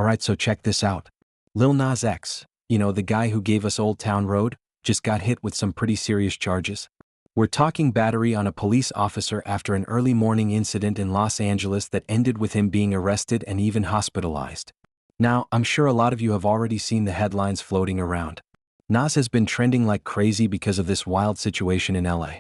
Alright, so check this out. Lil Nas X, the guy who gave us Old Town Road, just got hit with some pretty serious charges. We're talking battery on a police officer after an early morning incident in Los Angeles that ended with him being arrested and even hospitalized. Now, I'm sure a lot of you have already seen the headlines floating around. Nas has been trending like crazy because of this wild situation in LA.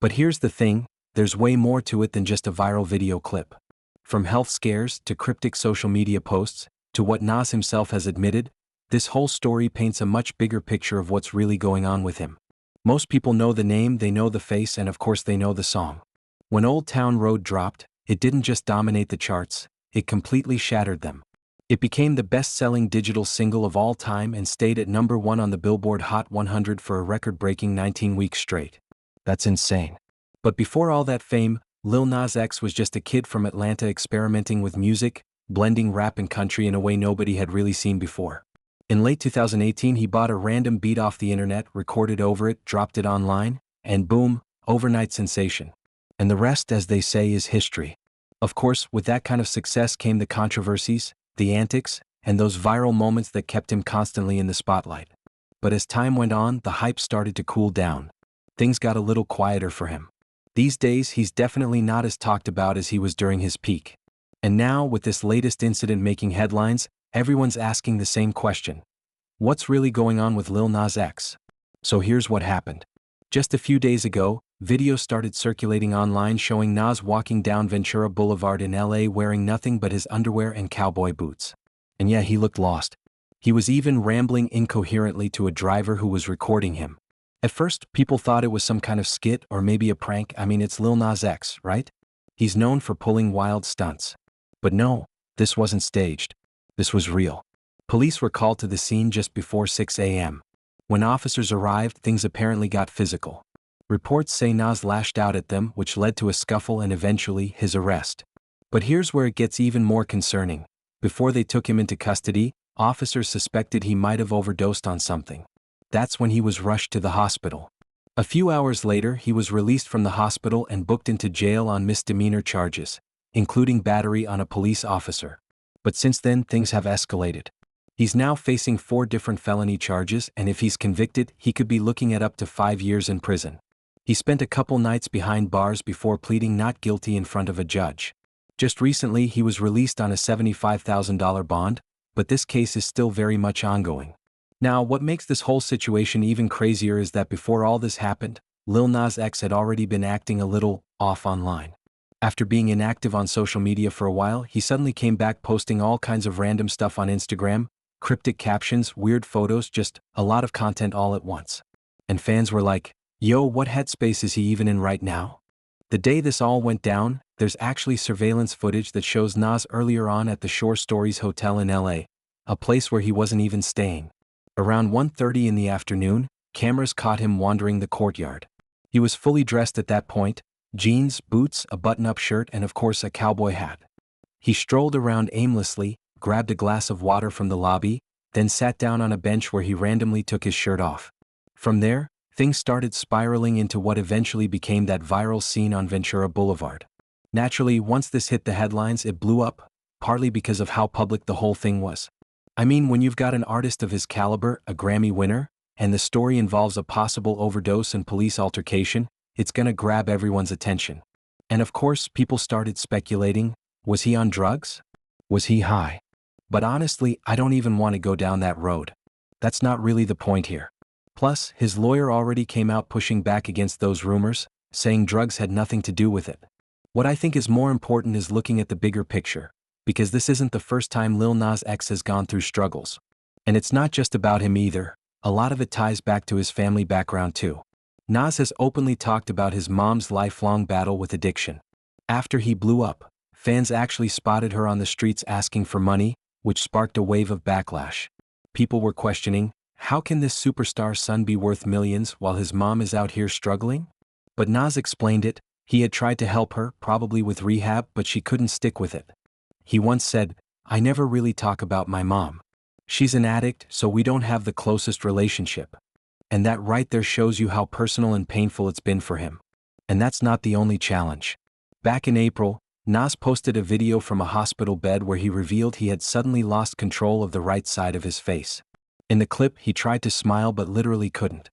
But here's the thing, there's way more to it than just a viral video clip. From health scares to cryptic social media posts, to what Nas himself has admitted, this whole story paints a much bigger picture of what's really going on with him. Most people know the name, they know the face, and of course they know the song. When Old Town Road dropped, it didn't just dominate the charts, it completely shattered them. It became the best-selling digital single of all time and stayed at #1 on the Billboard Hot 100 for a record-breaking 19 weeks straight. That's insane. But before all that fame, Lil Nas X was just a kid from Atlanta experimenting with music, blending rap and country in a way nobody had really seen before. In late 2018, he bought a random beat off the internet, recorded over it, dropped it online, and boom, overnight sensation. And the rest, as they say, is history. Of course, with that kind of success came the controversies, the antics, and those viral moments that kept him constantly in the spotlight. But as time went on, the hype started to cool down. Things got a little quieter for him. These days, he's definitely not as talked about as he was during his peak. And now, with this latest incident making headlines, everyone's asking the same question. What's really going on with Lil Nas X? So here's what happened. Just a few days ago, videos started circulating online showing Nas walking down Ventura Boulevard in LA wearing nothing but his underwear and cowboy boots. And yeah, he looked lost. He was even rambling incoherently to a driver who was recording him. At first, people thought it was some kind of skit or maybe a prank. I mean, it's Lil Nas X, right? He's known for pulling wild stunts. But no, this wasn't staged. This was real. Police were called to the scene just before 6 a.m. When officers arrived, things apparently got physical. Reports say Nas lashed out at them, which led to a scuffle and eventually his arrest. But here's where it gets even more concerning. Before they took him into custody, officers suspected he might have overdosed on something. That's when he was rushed to the hospital. A few hours later, he was released from the hospital and booked into jail on misdemeanor charges, including battery on a police officer. But since then, things have escalated. He's now facing 4 different felony charges, and if he's convicted, he could be looking at up to 5 years in prison. He spent a couple nights behind bars before pleading not guilty in front of a judge. Just recently, he was released on a $75,000 bond, but this case is still very much ongoing. Now, what makes this whole situation even crazier is that before all this happened, Lil Nas X had already been acting a little off online. After being inactive on social media for a while, he suddenly came back posting all kinds of random stuff on Instagram, cryptic captions, weird photos, just a lot of content all at once. And fans were like, yo, what headspace is he even in right now? The day this all went down, there's actually surveillance footage that shows Nas earlier on at the Shore Stories Hotel in LA, a place where he wasn't even staying. Around 1:30 in the afternoon, cameras caught him wandering the courtyard. He was fully dressed at that point, jeans, boots, a button-up shirt, and of course a cowboy hat. He strolled around aimlessly, grabbed a glass of water from the lobby, then sat down on a bench where he randomly took his shirt off. From there, things started spiraling into what eventually became that viral scene on Ventura Boulevard. Naturally, once this hit the headlines, it blew up, partly because of how public the whole thing was. I mean, when you've got an artist of his caliber, a Grammy winner, and the story involves a possible overdose and police altercation, it's gonna grab everyone's attention. And of course, people started speculating, was he on drugs? Was he high? But honestly, I don't even want to go down that road. That's not really the point here. Plus, his lawyer already came out pushing back against those rumors, saying drugs had nothing to do with it. What I think is more important is looking at the bigger picture, because this isn't the first time Lil Nas X has gone through struggles. And it's not just about him either, a lot of it ties back to his family background too. Nas has openly talked about his mom's lifelong battle with addiction. After he blew up, fans actually spotted her on the streets asking for money, which sparked a wave of backlash. People were questioning, how can this superstar's son be worth millions while his mom is out here struggling? But Nas explained it, he had tried to help her, probably with rehab, but she couldn't stick with it. He once said, I never really talk about my mom. She's an addict, so we don't have the closest relationship. And that right there shows you how personal and painful it's been for him. And that's not the only challenge. Back in April, Nas posted a video from a hospital bed where he revealed he had suddenly lost control of the right side of his face. In the clip, he tried to smile but literally couldn't.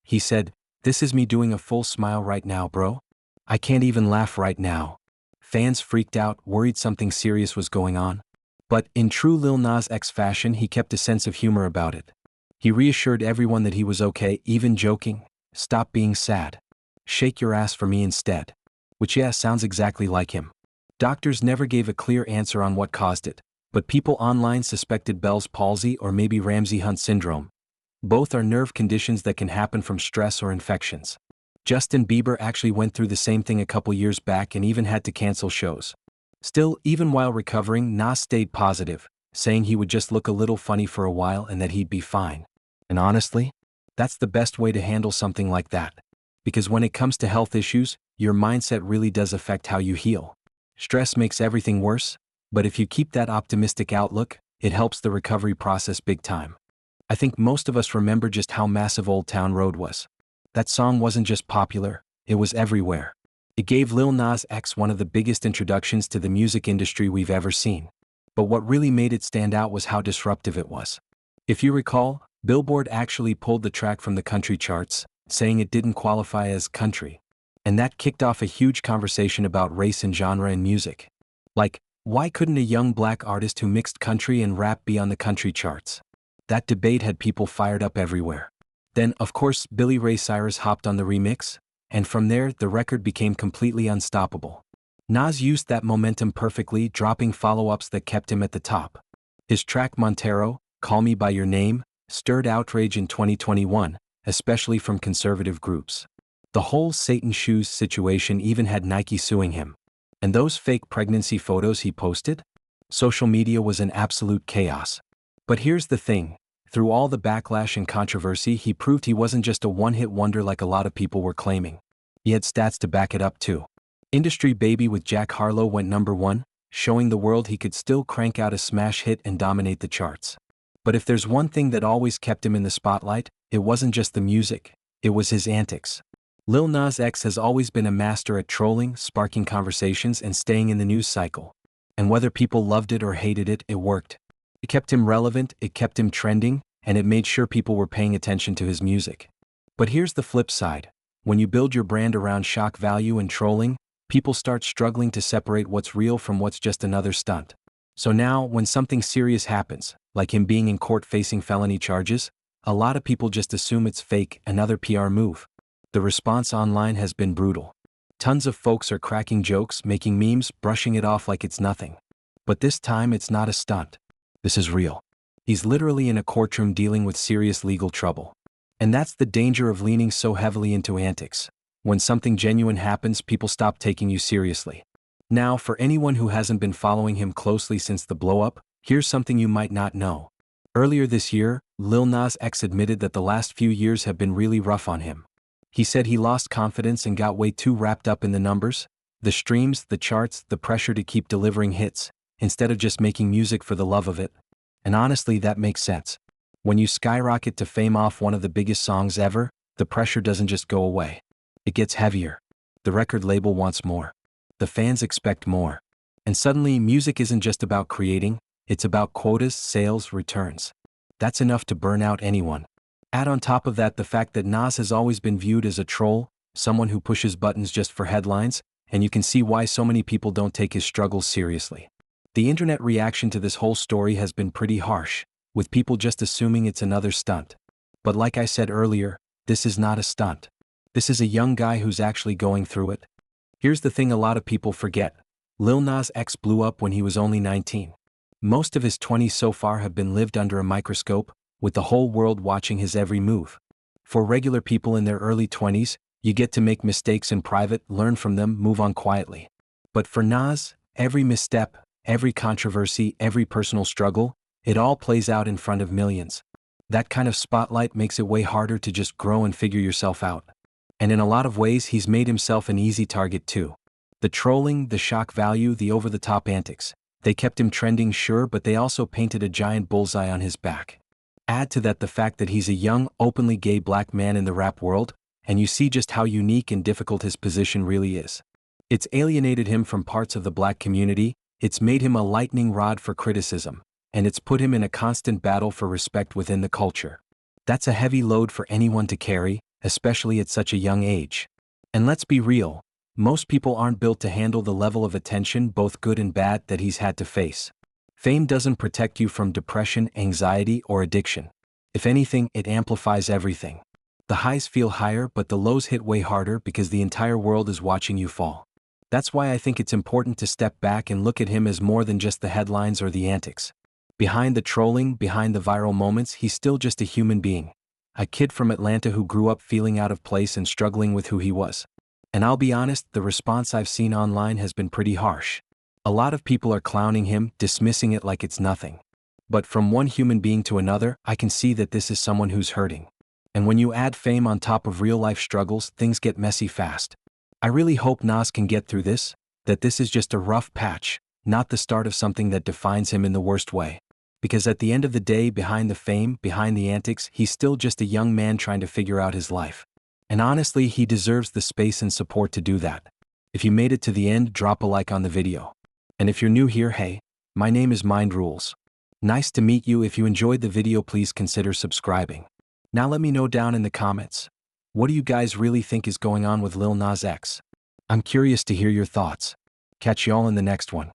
He said, "This is me doing a full smile right now, bro. I can't even laugh right now." Fans freaked out, worried something serious was going on. But in true Lil Nas X fashion, he kept a sense of humor about it. He reassured everyone that he was okay, even joking, "Stop being sad. Shake your ass for me instead." Which, yeah, sounds exactly like him. Doctors never gave a clear answer on what caused it, but people online suspected Bell's palsy or maybe Ramsay-Hunt syndrome. Both are nerve conditions that can happen from stress or infections. Justin Bieber actually went through the same thing a couple years back and even had to cancel shows. Still, even while recovering, Nas stayed positive, saying he would just look a little funny for a while and that he'd be fine. And honestly, that's the best way to handle something like that. Because when it comes to health issues, your mindset really does affect how you heal. Stress makes everything worse, but if you keep that optimistic outlook, it helps the recovery process big time. I think most of us remember just how massive Old Town Road was. That song wasn't just popular, it was everywhere. It gave Lil Nas X one of the biggest introductions to the music industry we've ever seen. But what really made it stand out was how disruptive it was. If you recall, Billboard actually pulled the track from the country charts, saying it didn't qualify as country. And that kicked off a huge conversation about race and genre in music. Like, why couldn't a young black artist who mixed country and rap be on the country charts? That debate had people fired up everywhere. Then, of course, Billy Ray Cyrus hopped on the remix, and from there, the record became completely unstoppable. Nas used that momentum perfectly, dropping follow-ups that kept him at the top. His track Montero, Call Me By Your Name, stirred outrage in 2021, especially from conservative groups. The whole Satan shoes situation even had Nike suing him. And those fake pregnancy photos he posted? Social media was an absolute chaos. But here's the thing. Through all the backlash and controversy, he proved he wasn't just a one-hit wonder like a lot of people were claiming. He had stats to back it up too. Industry Baby with Jack Harlow went #1, showing the world he could still crank out a smash hit and dominate the charts. But if there's one thing that always kept him in the spotlight, it wasn't just the music, it was his antics. Lil Nas X has always been a master at trolling, sparking conversations, and staying in the news cycle. And whether people loved it or hated it, it worked. It kept him relevant, it kept him trending, and it made sure people were paying attention to his music. But here's the flip side. When you build your brand around shock value and trolling, people start struggling to separate what's real from what's just another stunt. So now, when something serious happens, like him being in court facing felony charges, a lot of people just assume it's fake, another PR move. The response online has been brutal. Tons of folks are cracking jokes, making memes, brushing it off like it's nothing. But this time it's not a stunt. This is real. He's literally in a courtroom dealing with serious legal trouble. And that's the danger of leaning so heavily into antics. When something genuine happens, people stop taking you seriously. Now, for anyone who hasn't been following him closely since the blow-up, here's something you might not know. Earlier this year, Lil Nas X admitted that the last few years have been really rough on him. He said he lost confidence and got way too wrapped up in the numbers, the streams, the charts, the pressure to keep delivering hits, instead of just making music for the love of it. And honestly, that makes sense. When you skyrocket to fame off one of the biggest songs ever, the pressure doesn't just go away. It gets heavier. The record label wants more. The fans expect more. And suddenly, music isn't just about creating, it's about quotas, sales, returns. That's enough to burn out anyone. Add on top of that the fact that Nas has always been viewed as a troll, someone who pushes buttons just for headlines, and you can see why so many people don't take his struggles seriously. The internet reaction to this whole story has been pretty harsh, with people just assuming it's another stunt. But like I said earlier, this is not a stunt. This is a young guy who's actually going through it. Here's the thing a lot of people forget. Lil Nas X blew up when he was only 19. Most of his 20s so far have been lived under a microscope, with the whole world watching his every move. For regular people in their early 20s, you get to make mistakes in private, learn from them, move on quietly. But for Nas, every misstep, every controversy, every personal struggle, it all plays out in front of millions. That kind of spotlight makes it way harder to just grow and figure yourself out. And in a lot of ways, he's made himself an easy target too. The trolling, the shock value, the over-the-top antics. They kept him trending, sure, but they also painted a giant bullseye on his back. Add to that the fact that he's a young, openly gay black man in the rap world, and you see just how unique and difficult his position really is. It's alienated him from parts of the black community, it's made him a lightning rod for criticism, and it's put him in a constant battle for respect within the culture. That's a heavy load for anyone to carry, especially at such a young age. And let's be real, most people aren't built to handle the level of attention, both good and bad, that he's had to face. Fame doesn't protect you from depression, anxiety, or addiction. If anything, it amplifies everything. The highs feel higher, but the lows hit way harder because the entire world is watching you fall. That's why I think it's important to step back and look at him as more than just the headlines or the antics. Behind the trolling, behind the viral moments, he's still just a human being. A kid from Atlanta who grew up feeling out of place and struggling with who he was. And I'll be honest, the response I've seen online has been pretty harsh. A lot of people are clowning him, dismissing it like it's nothing. But from one human being to another, I can see that this is someone who's hurting. And when you add fame on top of real-life struggles, things get messy fast. I really hope Nas can get through this, that this is just a rough patch, not the start of something that defines him in the worst way. Because at the end of the day, behind the fame, behind the antics, he's still just a young man trying to figure out his life. And honestly, he deserves the space and support to do that. If you made it to the end, drop a like on the video. And if you're new here, hey, my name is Mind Rules. Nice to meet you. If you enjoyed the video, please consider subscribing. Now let me know down in the comments. What do you guys really think is going on with Lil Nas X? I'm curious to hear your thoughts. Catch y'all in the next one.